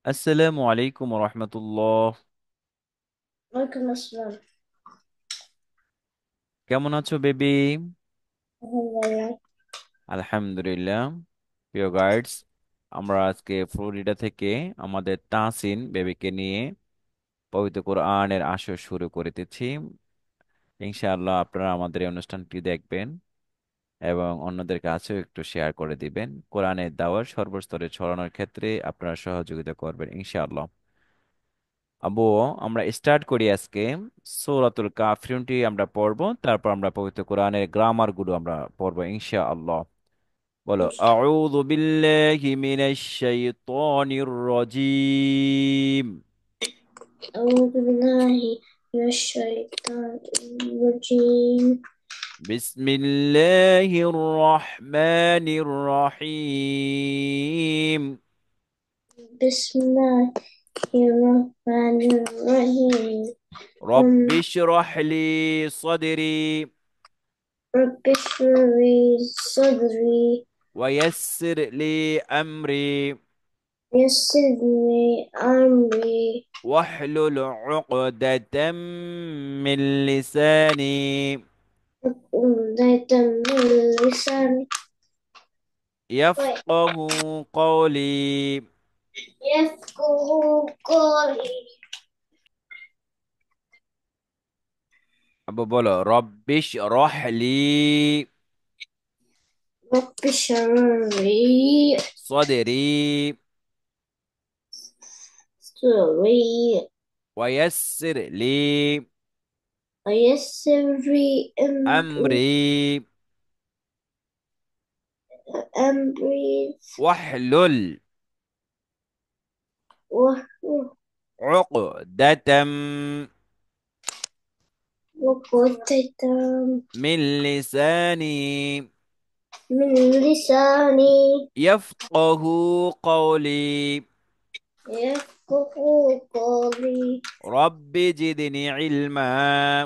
আসসালামু আলাইকুম রহমতুল্লাহ। ওয়ালাইকুম আসসালাম। কেমন আছো বেবি? আলহামদুলিল্লাহ। আলহামদুলিল্লাহ। প্রিয় গাইডস, আমরা আজকে ফ্লোরিডা থেকে আমাদের তাহসিন বেবিকে নিয়ে পবিত্র কোরআনের আসর শুরু করিতেছি। ইনশাআল্লাহ আপনারা আমাদের এই অনুষ্ঠানটি দেখবেন এবং অন্যদের কাছেও একটু শেয়ার করে দিবেন। কোরআনের দাওয়াত সর্বস্তরে ছড়ানোর ক্ষেত্রে আপনারা সহযোগিতা করবেন ইনশাআল্লাহ। আবু, আমরা স্টার্ট করি আজকে। সূরাতুল কাফিরুনটি আমরা পড়ব, তারপর আমরা পবিত্র কোরআনের গ্রামার গুলো আমরা পড়বো ইনশাআল্লাহ। বলো, আউযু বিল্লাহি মিনাশ শাইতানির রাজীম। أعوذ بالله من الشيطان الرجيم. বিসমিল্লাহির রহমানির রহিম। بسم الله الرحمن الرحيم. রব্বিশ রাহলি সাদরি رب اشرح لي صدري ওয়ায়াসসির লি আমরি ويسر لي أمري واحلل عقدة من لساني عقدة من لساني يفقه قولي. يفقه قولي. أبو بولو ربش رحلي رب اشرح لي صدري صدري ويسر لي ويسر لي أمري أمري واحلل واحلل عقدة عقدة من لساني من لساني يفقه قولي. يفقه قولي. رب زدني علما.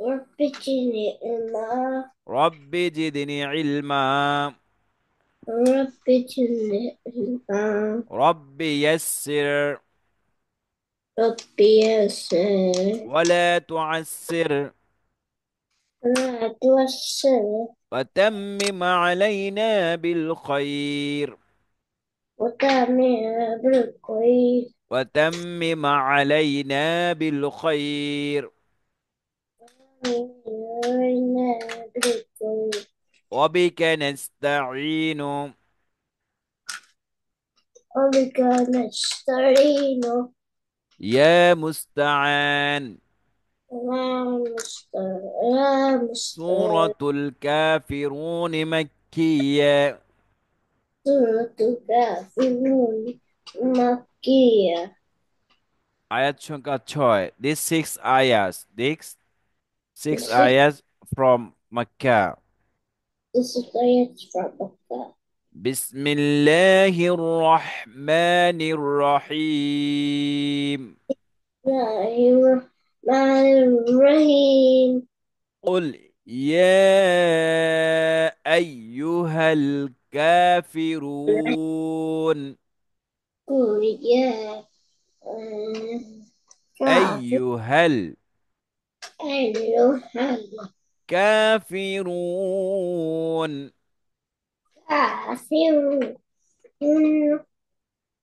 رب اجعلني علما. رب زدني علما. رب اجعلني علما. رب يسر ربي يسر ولا تعسر ولا توسل وتمم علينا بالخير. وتعمل بالكويس. وتمم علينا بالخير. وعلينا بالكويس. وبك نستعين. وبك نستعين. يا مستعان. يا مستعان. سورة الكافرون مكية. سورة الكافرون مكية. আয়াত সংখ্যা 6, this six ayahs, six This is ayahs from Makkah. this is ayat from Makkah. بسم الله الرحمن الرحيم. الله الرحمن الرحيم. قل يا أيها الكافرون. قل يا آه، كافر أيها أيها الكافرون. الكافرون.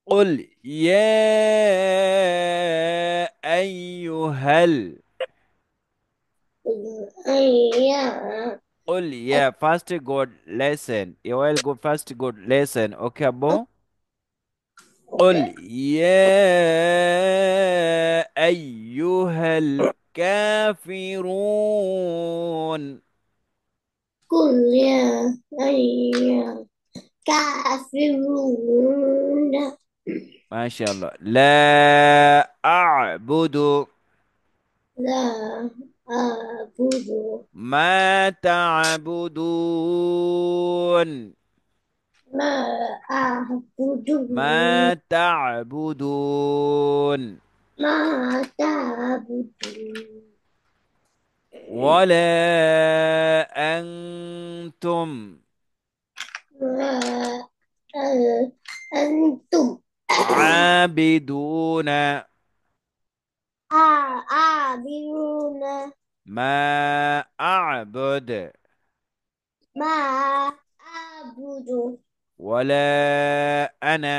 قل يا أيها قل أيها قل يا first good lesson. You will go first good lesson. Okay, Abu? قل يا أيها الكافرون. قل يا أيها الكافرون. ما شاء الله. لا أعبد لا أعبد ما تعبدون. ما أعبد ما تعبدون. ما تعبد ولا أنتم ما أنتم عابدون عابرون ما أعبد ما أعبد ولا أنا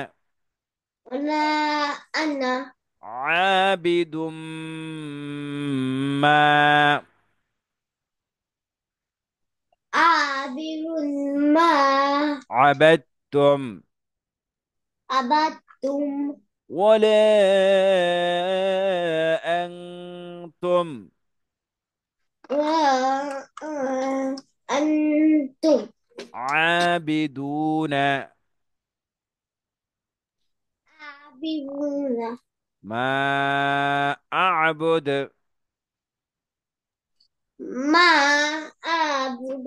ولا أنا عابد ما عابر ما عبدتم عبدتم ولا أنتم وأنتم عابدون عابرون ما أعبد ما أعبد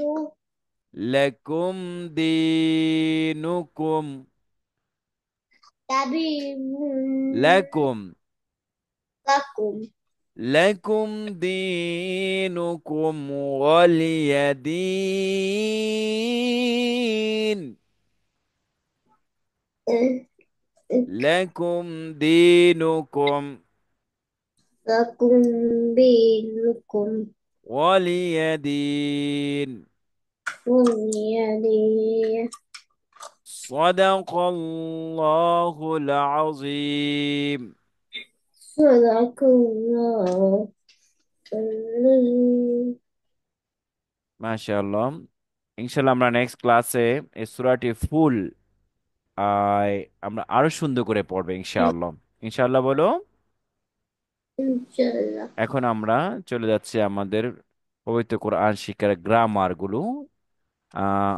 لكم دينكم تبين لكم لكم لكم دينكم ولي دين لكم دينكم لكم دينكم ولي دين ولي صدق الله العظيم. صدق الله العظيم. মাশাআল্লাহ। ইনশাআল্লাহ আমরা নেক্সট ক্লাসে এই সূরাটি ফুল আমরা আরো সুন্দর করে পড়বো ইনশাআল্লাহ। ইনশাআল্লাহ বলো। ইনশাআল্লাহ। এখন আমরা চলে যাচ্ছি আমাদের পবিত্র কোরআন শিক্ষার গ্রামার গুলো।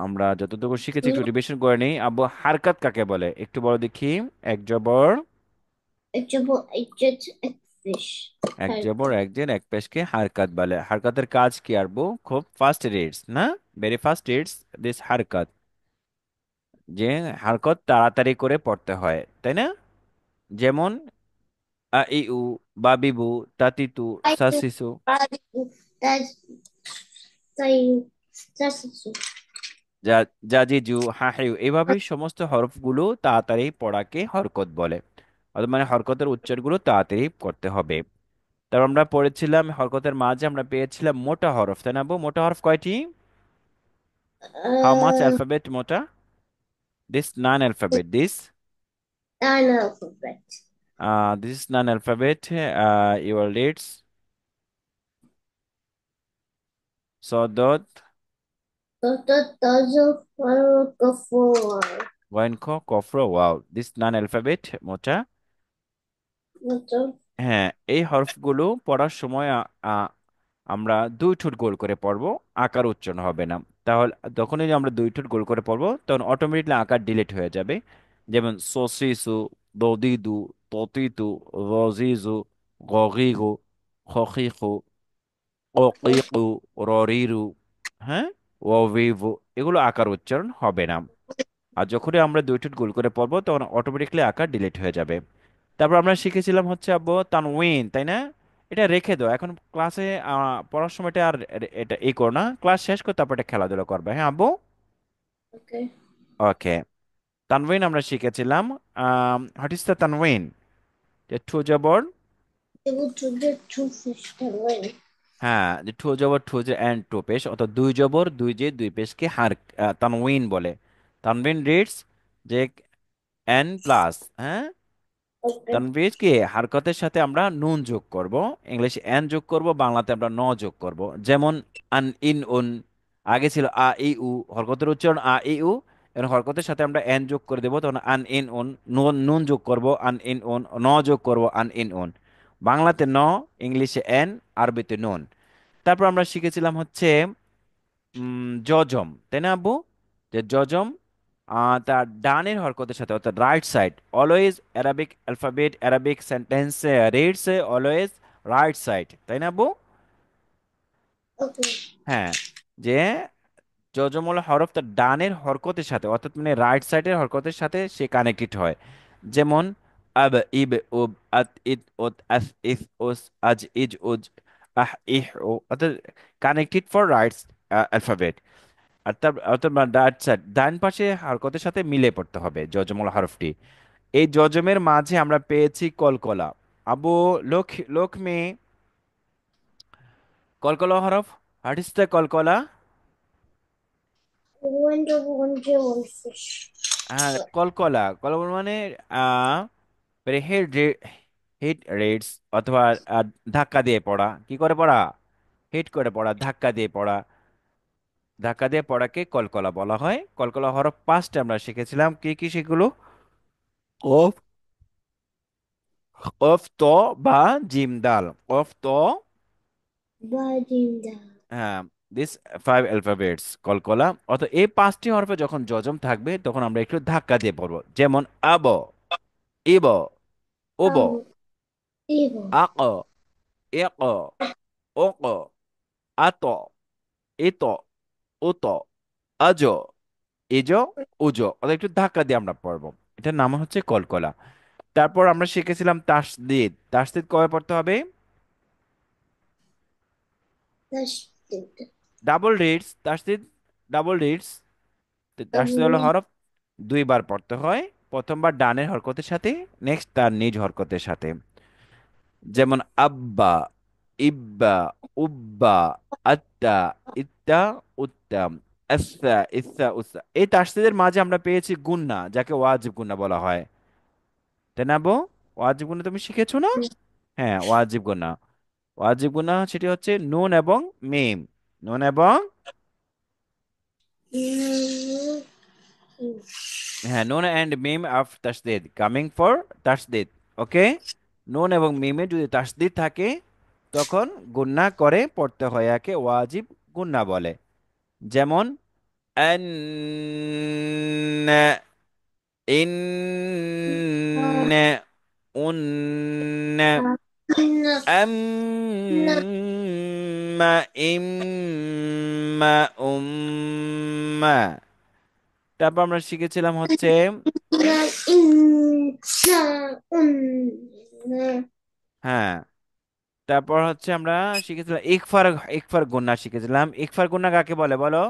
আমরা যতটুকু শিখেছি একটু রিভিশন করে নেই। আব্বু হারকাত কাকে বলে একটু বলো দেখি। এক জবর, ইজ্জত একফিস এক জবর এক জের এক পেশকে হারকাত বলে। হারকাতের কাজ কি আব্বু? খুব ফাস্ট রিডস না, ভেরি ফাস্ট রিডস দিস হারকাত, যে হারকত তাড়াতাড়ি করে পড়তে হয় তাই না? যেমন আ ই উ, বাবিবু, তাতিতু, আইতু সাসিসু, আরিতু তাজ তাইয়ু তাসসু জাজিজু, হাহিউ, এইভাবে সমস্ত হরফগুলো তাড়াতাড়ি পড়াকে হরকত বলে। অর্থাৎ মানে হরকতের উচ্চারণগুলো তাড়াতাড়ি করতে হবে। তারপর আমরা পড়েছিলাম হরকতের মাঝে আমরা পেয়েছিলাম মোটা হরফ তাই না আব্বু? মোটা হরফ কয়টি? হাউ মাচ uh অ্যালফাবেট মোটা? This non alphabet this an alphabet. This is non alphabet your leads সদত Tazo kafur. ওয়াইন খ কফর ওয়াও, দিস নন অ্যালফাবেট মোটা। হ্যাঁ, এই হরফগুলো পড়ার সময় আমরা দুই ঠোঁট গোল করে পড়বো, আকার উচ্চারণ হবে না। তাহলে যখনই আমরা দুই ঠোঁট গোল করে পড়বো তখন অটোমেটিকলি আকার ডিলিট হয়ে যাবে। যেমন সসিসু, দদিদু, ততিতু, রজিজু, গগিগু, খখিকু, অকিকু, ররিরু, হ্যাঁ, ওয়াভিভু, এগুলো আকার উচ্চারণ হবে না। আর যখনই আমরা দুই ঠোঁট গোল করে পড়বো তখন অটোমেটিকলি আকার ডিলিট হয়ে যাবে। তারপর আমরা শিখেছিলাম হচ্ছে আব্বু তানউইন তাই না? এটা রেখে দাও এখন ক্লাসে পড়ার সময় এটা আর এটা করো না, ক্লাস শেষ করে তারপর এটা খেলাধুলা করবে, হ্যাঁ আব্বু? Okay. ওকে। তানউইন আমরা শিখেছিলাম। হোয়াট ইজ দ্য তানউইন? যে ঠু জবর, Able to get two fish to win. হ্যাঁ, যে ঠু জবর ঠু যে এন্ড টু পেশ, অর্থাৎ দুই জবর দুই যে দুই পেশকে তানউইন বলে। তানউইন রিডস যে এন প্লাস, হ্যাঁ, Okay. তানবিজকে হারকতের সাথে আমরা নুন যোগ করব, ইংলিশে এন যোগ করব, বাংলাতে আমরা ন যোগ করব। যেমন আন ইন উন, আগে ছিল আ ই উ, হরকতের উচ্চারণ আ ই উ, এখন হরকতের সাথে আমরা এন যোগ করে দেবো তখন আন ইন উন। নুন নুন যোগ করব আন ইন উন, ন যোগ করব আন ইন উন। বাংলাতে ন, ইংলিশে এন, আরবিতে নুন। তারপর আমরা শিখেছিলাম হচ্ছে জজম তাই না আব্বু? যে জজম তার ডানের হরকতের সাথে অর্থাৎ right side, always Arabic alphabet Arabic sentence reads always right side তাই না আব্বু? Okay. হ্যাঁ, যে যজমল হরফ তার ডানের হরকতের সাথে অর্থাৎ মানে রাইট সাইডের হরকতের সাথে সে কানেক্টেড হয়। যেমন আব, ইব, উব, আত, ইদ, উদ, আস, ইস, উস, আজ, ইজ, উজ, আহ, ইহ, ও, অর্থাৎ কানেক্টেড ফর রাইট অ্যালফাবেট। আর তার অর্থাৎ রাইট সাইড ডান পাশে হরকতের সাথে মিলে পড়তে হবে যজমল হরফটি। এই যজমের মাঝে আমরা পেয়েছি কলকলা। আবু, লোক, লোক মে কলকলা হরফ, হোয়াট ইজ দ্য কলকলা? one zero one fish. হ্যাঁ, কলকলা, কলকলা মানে হেড, হিট রেটস, অথবা আহ, ধাক্কা দিয়ে পড়া, কি করে পড়া, হিট করে পড়া, ধাক্কা দিয়ে পড়া, ধাক্কা দিয়ে পড়াকে কলকলা বলা হয়। কলকলা হরফ পাঁচটা আমরা শিখেছিলাম, কি কি সেগুলো? কফ, কফ ত বা জিম দাল, কফ ত, Badinda. হ্যাঁ, দিস ফাইভ অ্যালফাবেটস কলকলা। অর্থাৎ এই পাঁচটি হরফে যখন যজম থাকবে তখন আমরা একটু ধাক্কা দিয়ে পড়বো, যেমন আব, ইব, উব, Evil. আক, ইক, ওক, আত, ইত, উত, আজ, এজ, উজ, অর্থাৎ একটু ধাক্কা দিয়ে আমরা পড়বো। এটার নাম হচ্ছে কলকলা। তারপর আমরা শিখেছিলাম তাসদিদ। তাসদিদ কবে পড়তে হবে? That's it. ডাবল রিডস তাসদিদ, ডাবল রিডস। তাসদিদ হলো Double হরফ দুইবার পড়তে হয়। প্রথমবার ডানের হরকতের সাথে, নেক্সট তার নিজ হরকতের সাথে। যেমন আব্বা, ইব্বা, উব্বা, আত্তা, ইত্তা, উত্তাম, আস্তা, ইস্তা, উস্তা। এই তাসদিদের মাঝে আমরা পেয়েছি গুন্না, যাকে ওয়াজিব গুন্না বলা হয়। তাই না বো? ওয়াজিব গুন্না তুমি শিখেছো না? হ্যাঁ, ওয়াজিব গুন্না। ওয়াজিব গুন্না সেটি হচ্ছে নুন এবং মিম, নুন এবং, one. হ্যাঁ, নুন অ্যান্ড মিম অফ তাসদিদ, কামিং ফর তাসদিদ। ওকে, নুন এবং মিমে যদি তাসদিদ থাকে তখন গুন্না করে পড়তে হয়, একে ওয়াজিব গুন্না বলে। যেমন আন, ইন, উন, আম, ইম্মা, উম্মা। তারপর আমরা শিখেছিলাম হচ্ছে, হ্যাঁ, তারপর হচ্ছে আমরা শিখেছিলাম ইকফার, ইকফার গুন্না শিখেছিলাম। ইকফার গুন্না কাকে বলে বলো?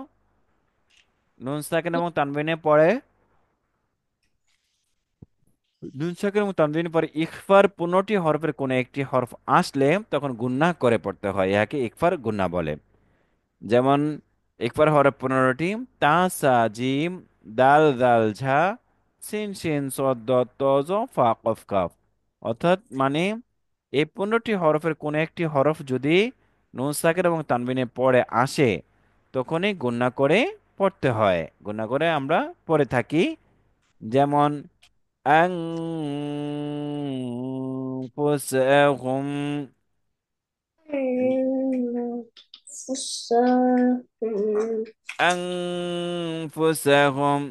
নুন সাকিন এবং তানবিনে পড়ে, নুন সাকিন এবং তানবিনের পরে ইকফার 15টি হরফের কোনো একটি হরফ আসলে তখন গুন্না করে পড়তে হয়, একে ইকফার গুন্না বলে। যেমন ইকফার হরফ 15টি: তা, সা, জিম, দাল, দাল, ঝা, সিন, শিন, সদ, দত, ত, জ, ফা, কফ, কাফ। অর্থাৎ মানে এই 15টি হরফের কোনো একটি হরফ যদি নুন সাকিন এবং তানবিনে পড়ে আসে তখনই গুন্না করে পড়তে হয়, গুন্না করে আমরা পড়ে থাকি। যেমন أنفسهم، أنفسهم،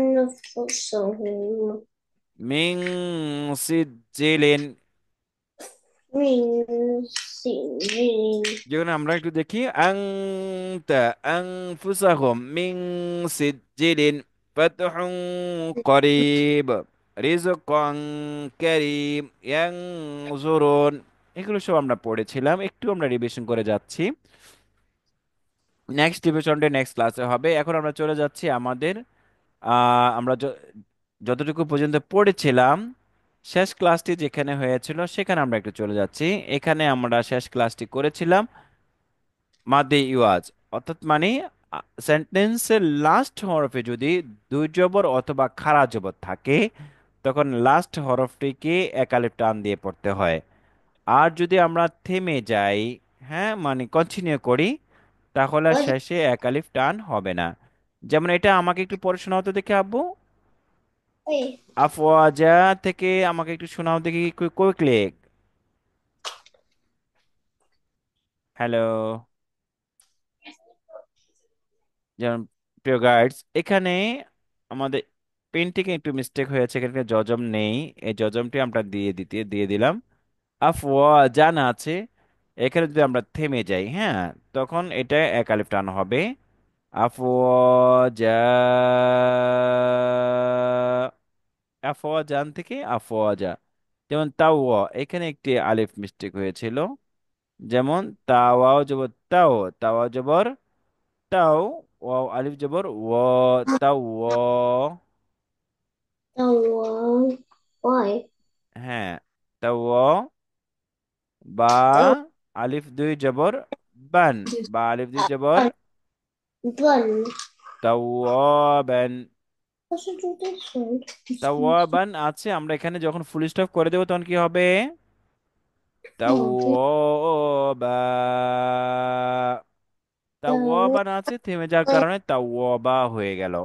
أنفسهم من سجل। من سجين যেখানে আমরা একটু দেখি, আংতা, আনফুসাহুম মিন সিজ্জিলিন, ফাতহুন করিব, রিজকান কারীম, ইয়ানজুরুন। এগুলো সব আমরা পড়েছিলাম, একটু আমরা রিভিশন করে যাচ্ছি। নেক্সট রিভিশনটা নেক্সট ক্লাসে হবে। এখন আমরা চলে যাচ্ছি আমাদের আমরা যতটুকু পর্যন্ত পড়েছিলাম, শেষ ক্লাসটি যেখানে হয়েছিল সেখানে আমরা একটু চলে যাচ্ছি। এখানে আমরা শেষ ক্লাসটি করেছিলাম মাদে ইওয়াজ, অর্থাৎ মানে সেন্টেন্সের লাস্ট হরফে যদি দুই জবর অথবা খাড়া জবর থাকে তখন লাস্ট হরফটিকে এক আলিফ টান দিয়ে পড়তে হয়। আর যদি আমরা থেমে যাই, হ্যাঁ মানে কন্টিনিউ করি, তাহলে আর what শেষে এক আলিফ টান হবে না। যেমন এটা আমাকে একটু পড়ে শোনাও তো দেখে আব্বু। wait আফওয়াজা থেকে আমাকে একটু শোনাও দেখি কুইকলি। হ্যালো, যেমন প্রিয় গাইডস, এখানে আমাদের পেন্টিং একটু মিস্টেক হয়েছে, এখানে জজম নেই। এই জজমটি আমরা দিয়ে দিলাম। আফওয়াজা না আছে, এখানে যদি আমরা থেমে যাই, হ্যাঁ, তখন এটা এক আলিফ টান হবে। আফওয়াজা, আফওয়াজান থেকে আফওয়াজা। যেমন তাওয়া, এখানে একটি আলিফ মিস্টেক হয়েছিল। যেমন তাওয়াও জবর তাও, তাওয়া জবর তাও, ওয়াও আলিফ জবর ও, তাও, বা আলিফ দুই জবর বান, বা আলিফ দুই জবর Bun. তাওয়াবান। Also do this one. তাওয়াবান আছে, আমরা এখানে যখন ফুল স্টপ করে দেবো তখন কি হবে? Oh, the তাওয়াবা, তাওয়াবান আছে, থেমে যাওয়ার কারণে তাওয়াবা হয়ে গেল।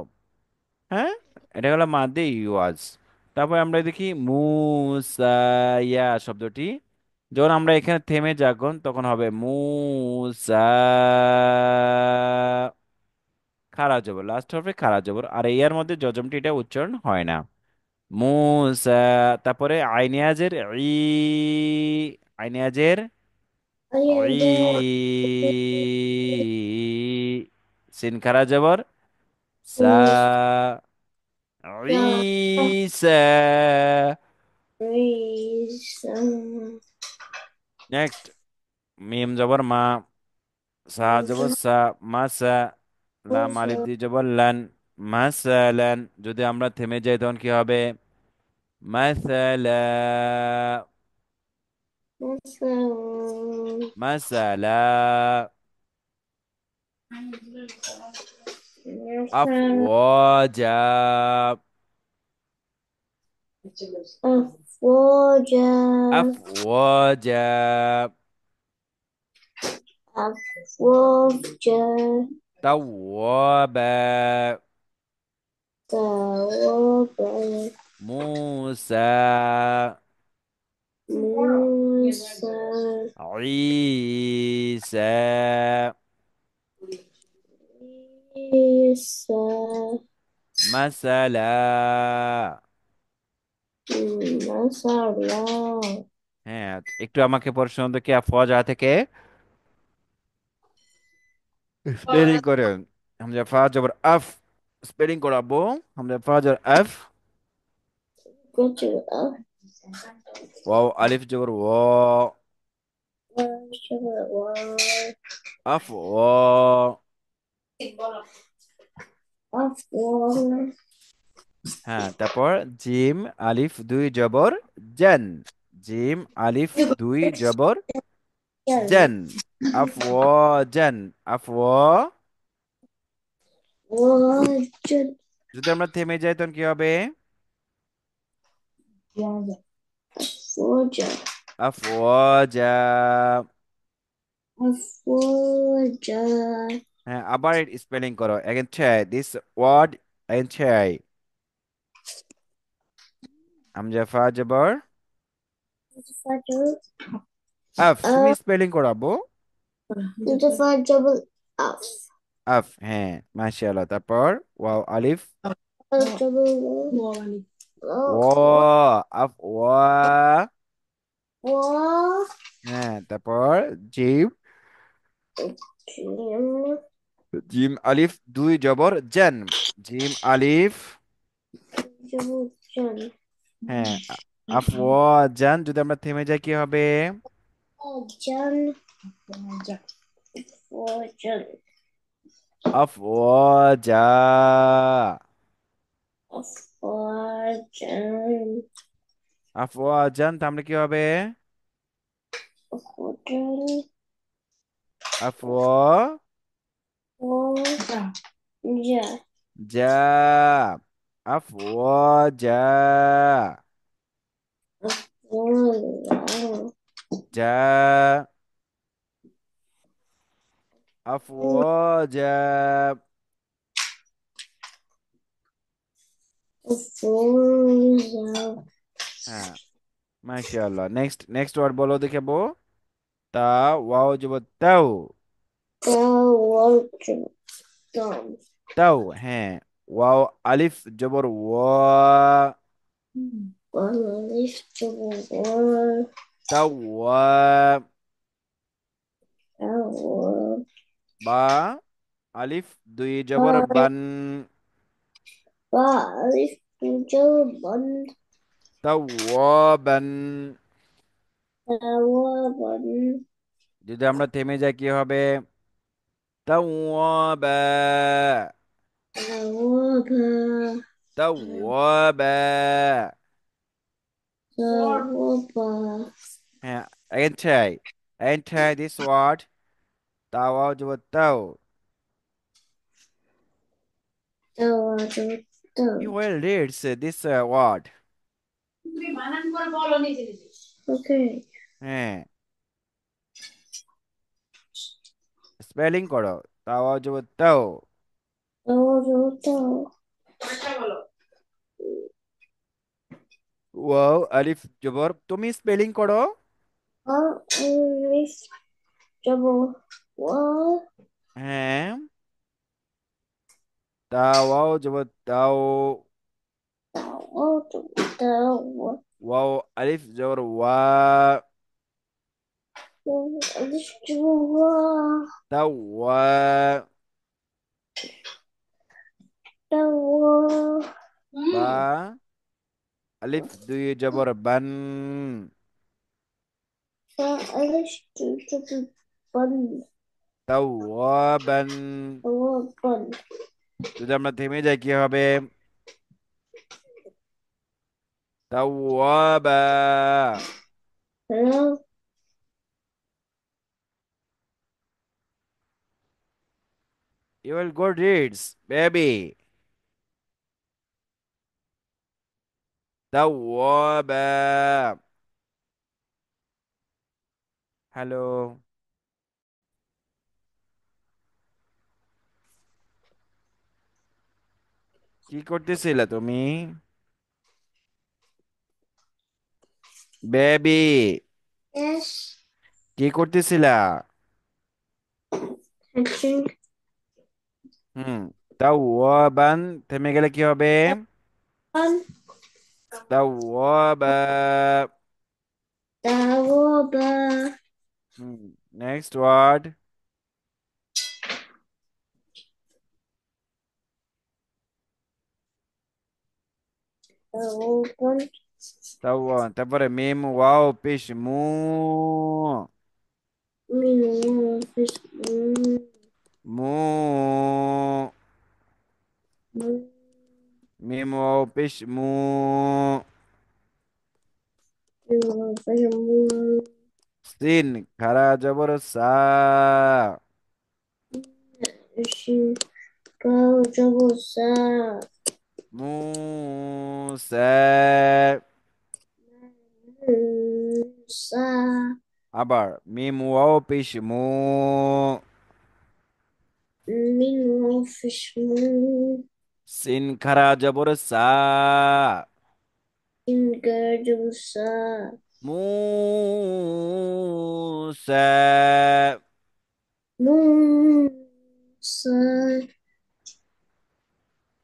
হ্যাঁ, এটা হলো মাদ্দে ইওয়াজ। তারপর আমরা দেখি মুসাইয়া শব্দটি, যখন আমরা এখানে থেমে যাগন তখন হবে মুসা, খারা জবর, লাস্ট হবে খারা জবর, আর ইয়ার মধ্যে জজমটি এটা উচ্চারণ হয় না। মুসা। তারপরে আইনিয়াজের ই, আইনিয়াজের I ই, সিন খারা জবর সা, the ঈসা। reason নেক্সট, মিম জবর মা, সা জবর সা, মাসা, লাম আলিফ also দি জবর লান, মাসালান। যদি আমরা থেমে যাই তখন কি হবে? মাসালা, also মাসালা। also আফওয়াজা, Avoja, আফওয়াজা। Avoja, তাওয়াবা, Taoba, মুসা, Musa, ঈসা, Isa, মাসালা। Masala, হ্যাঁ, একটু আমাকে প্রশ্ন দেখি আফওয়াজা থেকে স্পেলিং করেন। হামজা ফা জবর আফ, স্পেলিং করাবো। হামজা ফা জবর আফ, go to ওয়াও আলিফ জবর ও, আফ ও। of war, হ্যাঁ, তারপর জিম আলিফ দুই জবর জেন, জিম আলিফ দুই জবর জেন, আফ ও জেন, আফ ও। Wajan, যদি আমরা থেমে যাই তখন কি হবে? Waja, আফওয়াজা। Waja, হ্যাঁ, আবার স্পেলিং করো again, try this word and try। Hamza ফা জবর আফ, তুমি uh, স্পেলিং করাবো। the double F, আফ, হ্যাঁ, মাশাআল্লাহ। তারপর ওয়াও আলিফ double ও, আফ ওয়া। war, হ্যাঁ, তারপর জিম, Kim, জিম আলিফ দুই জবর জেন, জিম আলিফ। Jojan, হ্যাঁ, আফ ওয়া জান। যদি আমরা থেমে যাই কি হবে? Jan, Wajan, আফ ওয়া জা। Wajan, আফ ওয়া জান, তো আমরা কি হবে? Wajan, আফ ওয়া Wajan, Ja, যা, আফওয়া যা, Wajan, যা, আফওয়া যা। Wajan, হ্যাঁ, মাশাআল্লাহ। নেক্সট, নেক্সট ওয়ার্ড বলো দেখাবো। তা ওয়াও জব তাও, Wajan, তাও। হ্যাঁ, ওয়াও আলিফ জবর ওয়া, Wajan, তাও ওয়া। বা আলিফ দুই জবর বান, Alif tujuh ban তাও ওয়া বান। tawaban যদি আমরা থেমে যাই কি হবে? তাও ওয়া বা, tawaba তাও ওয়া বা। tawaba হ্যাঁ, Again try. And try this word. Tawajwataw. You Tawajuto. will read this word. Okay. হ্যাঁ, স্পেলিং করো। তাওয়াজুতাও। Tawajuto. ওয়াও আলিফ জবর, তুমি স্পেলিং করো। Alif double wa হ্যাঁ, তাওয়াও জবর তাও। tawa ওয়াও আলিফ জবর ওয়া। Alif double wa তাওয়া। tawa বা আলিফ দুই জবর বান। fa Alif double bun তাওয়াবান। tawa bun যদি আমরা থেমে যাই কি হবে? তাওয়াবা। hello You will go reads, baby. তাওয়াবা। হ্যালো, কি করতেছিলে তুমি? বেবি, yes কি করতেছিলা? hatching হুম, তাওয়াবান। থেমে গেলে কি হবে? bun তাওয়াবা। tawa ba হুম, নেক্সট ওয়ার্ড। tawa bun তাওয়া, তারপরে মিম ওয়াও পেশ মু। min fish মু। min মিম ওয়াও পেশ মু। min সিন খারা জবর সা। She go double sa Musa. sa আবার মিম ওয়াও পেশ মু। min fish moon সিন খারা জবর সা। in double sa মুসা। moon sa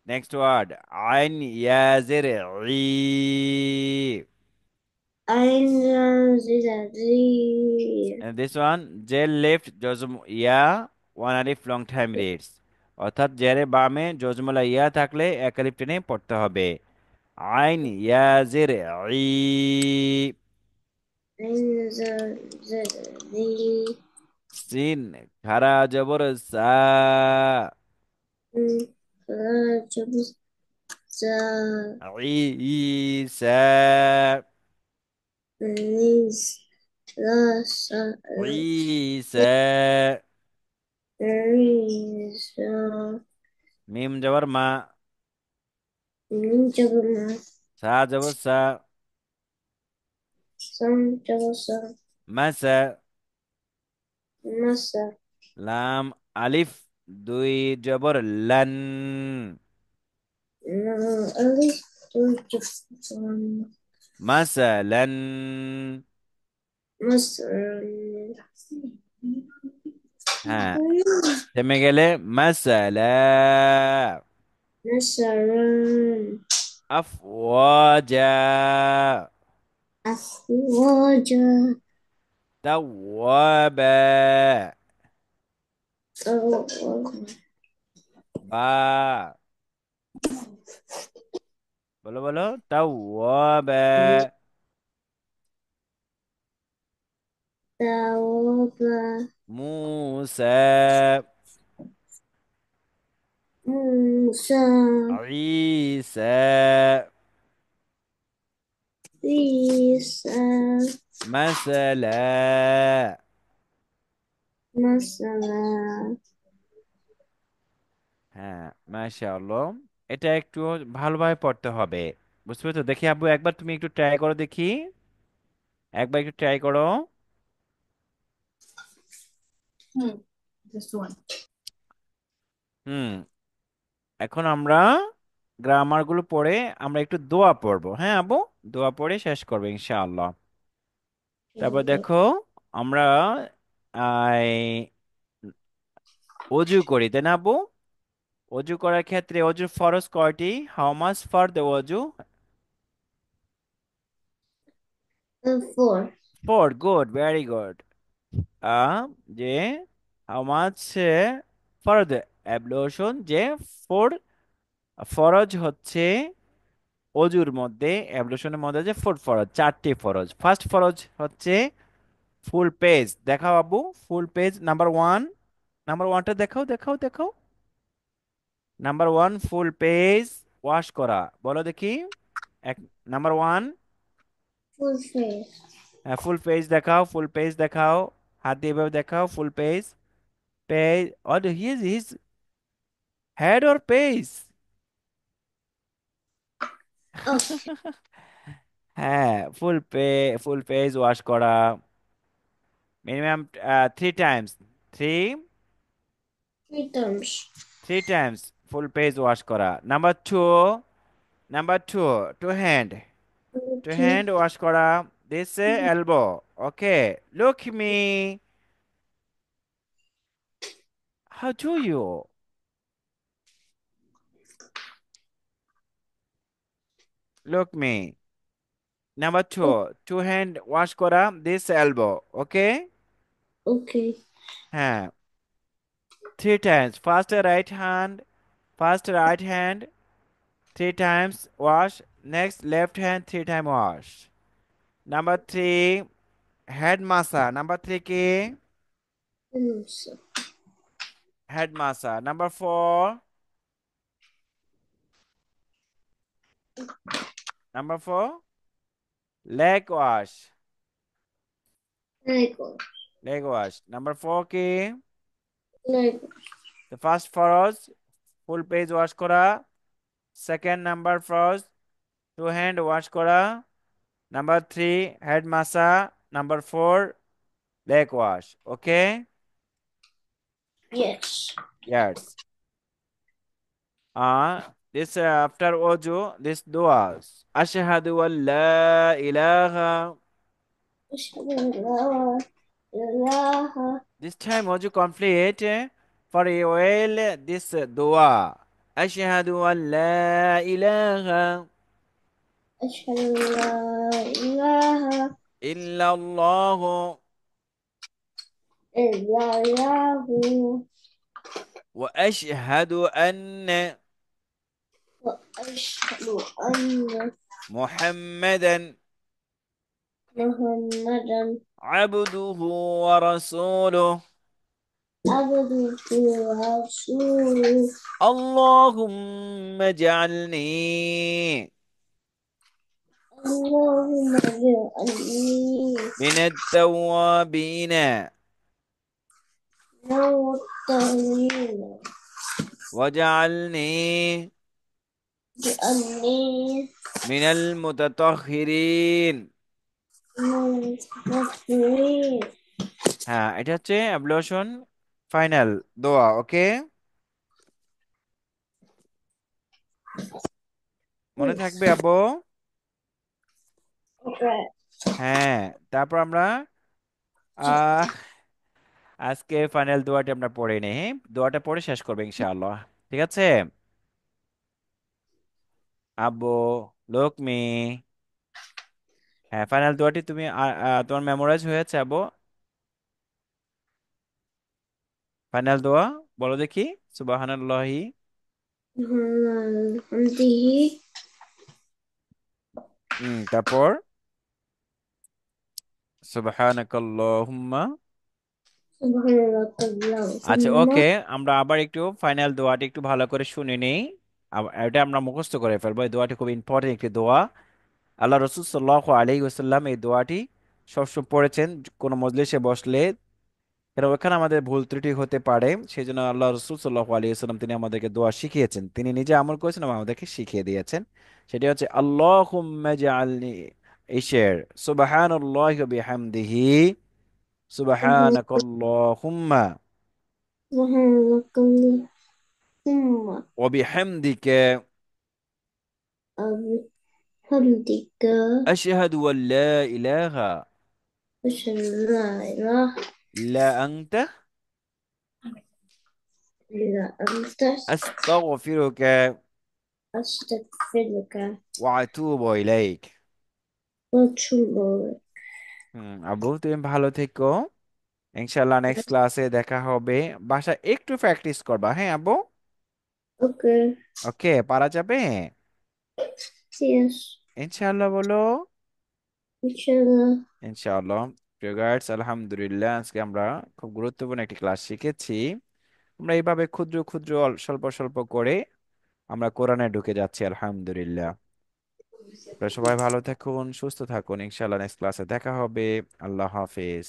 next word. আইন ইয়াজের ই। Ein Zidari And this one, J left Josm Ya, one alif long time reads. অর্থাৎ জেরে বামে জজমলা ইয়া থাকলে এক আলিফ টেনে পড়তে হবে। আইন ইয়া জের ই। Ein Zidari সিন খারা জবর সা। double sa ই ই সা। means la sa ই সা। is মিম জবর মা। ninja সা জবর সা। some double sa মাসা। masa লাম আলিফ দুই জবর লান। no at least just মাসালান। masa হ্যাঁ, থেমে গেলে মাসালা। masaran আফওয়াজা। afwaja তাওয়াবা। বা, বলো বলো, তাওয়াবা। tawaba মুসা। musa ঈসা। isa مثلا। مثلا. হ্যাঁ, মাশাআল্লাহ। এটা একটু ভালোভাবে পড়তে হবে। বুঝতে পেরেছো? দেখি আব্বু, একবার তুমি একটু ট্রাই করো দেখি। একবার একটু ট্রাই করো। Hmm. Just one. হুম। এখন আমরা গ্রামার গুলো পড়ে আমরা একটু দোয়া পড়বো। হ্যাঁ আব্বু, দোয়া পড়ে শেষ করবো ইনশাআল্লাহ। তারপর Okay. দেখো, আমরা আই অজু করি, তাই না আব্বু? অজু করার ক্ষেত্রে অজুর ফরজ কয়টি? হাউ মাচ ফর দ্য অজু? Four. Four, good, very good. যে হাউ মাচ ফর দ্য অ্যাবlution, যে ফোর ফরজ হচ্ছে অজুর মধ্যে, অ্যাবluশনের মধ্যে যে ফোর ফরজ, চারটি ফরজ। ফার্স্ট ফরজ হচ্ছে ফুল পেজ। দেখাও আব্বু, full face number one. Number ওয়ানটা দেখাও, দেখাও, দেখাও। Number one, full face wash করা। বলো দেখি। এক, number one. Full face. Full face দেখাও, ফুল পেজ দেখাও। হাত দিয়ে এভাবে দেখাও, full face. Face or his head or face? Okay. হ্যাঁ, ফুল পেজ ওয়াশ করা minimum three times. Three Three times. Three times full face wash করা। Number two, number two, two hand, two Okay. Hand wash করা। This elbow. Okay, look me, how do you, look me. Number two, two hand wash করা, this elbow. Okay. Okay. হ্যাঁ, three times first right hand, first right hand three times wash, next left hand three time wash. Number three, head massage. Number three কি? So, Head massage. Number four, number four, leg wash. leg wash. Leg wash. Number four কি? Leg The first froze, full page wash করা। Second number froze, two hand wash করা। Number three, head massage. Number four, leg wash. Okay? Yes. Yes. This after wudu, this duas. Ashhadu an la ilaha. أشهد أن لا إله. This time wudu complete for a while this dua. Ashhadu an la ilaha أشهد أن لا إله illallah إلا الله. wa ashhadu anna وأشهد أن Muhammadan محمدا abduhu wa rasuluh. عبده ورسوله. Allahumma ja'alni اللهم اجعلني من التوابين من الطاهرين. واجعلني اجعلني من المتطهرين. من المسلمين. হ্যাঁ, এটা হচ্ছে ablution final দোয়া। ওকে, মনে থাকবে আব্বু? Okay. হ্যাঁ। তারপর আমরা আহ আজকে ফাইনাল দোয়াটি আমরা পড়ে নেই। হ্যাঁ? দোয়াটা পড়ে শেষ করবো ইনশাআল্লাহ। ঠিক আছে আব্বু, লোক মি। হ্যাঁ, ফাইনাল দোয়াটি তুমি তোমার মেমোরাইজ হয়েছে আব্বু? ফাইনাল দোয়া বলো দেখি। সুবহানাল্লাহি। حمده. তারপর সুবহানাকাল্লাহুম্মা। سبحانك আচ্ছা, اللهم. ওকে। আমরা আবার একটু ফাইনাল দোয়াটি একটু ভালো করে শুনে নেই। এটা আমরা মুখস্থ করে ফেলবো। এই দোয়াটি খুব ইম্পর্টেন্ট একটি দোয়া। আল্লাহ রসুল সাল্লাল্লাহু আলাইহি ওয়াসাল্লাম এই দোয়াটি সবসময় পড়েছেন, কোনো মজলিসে বসলে। কারণ ওখানে আমাদের ভুল ত্রুটি হতে পারে, সেই জন্য আল্লাহ রসুল সাল্লাহ আলী সাল্লাম তিনি আমাদেরকে দোয়া শিখিয়েছেন, তিনি নিজে আমল করেছেন এবং আমাদেরকে শিখিয়ে দিয়েছেন। সেটি হচ্ছে আল্লাহুম্মা জাআলনি ইশের সুবহানাল্লাহি ওয়া বিহামদিহি সুবহানাকাল্লাহুম্মা سبحانك اللهم ওয়া বিহামদিকা وبحمدك আশহাদু আল লা ইলাহা أشهد أن لا إله ইল্লা আনতা إلا أنت আস্তাগফিরুকা أستغفرك ওয়া আতুবু ইলাইক। وأتوب إليك. আবু তুমি ভালো থেকো, ইনশাল্লাহ নেক্সট ক্লাসে দেখা হবে। বাসায় একটু প্র্যাকটিস করবা, হ্যাঁ আব্বু? Okay. ওকে, পারা যাবে? Yes. ইনশাআল্লাহ বলো। Inshallah. ইনশাআল্লাহ। প্রিয় গাইডস, আলহামদুলিল্লাহ আজকে আমরা খুব গুরুত্বপূর্ণ একটি ক্লাস শিখেছি। আমরা এইভাবে ক্ষুদ্র ক্ষুদ্র স্বল্প স্বল্প করে আমরা কোরআনে ঢুকে যাচ্ছি, আলহামদুলিল্লাহ। আপনারা সবাই ভালো থাকুন, সুস্থ থাকুন, ইনশাআল্লাহ নেক্সট ক্লাসে দেখা হবে। আল্লাহ হাফেজ।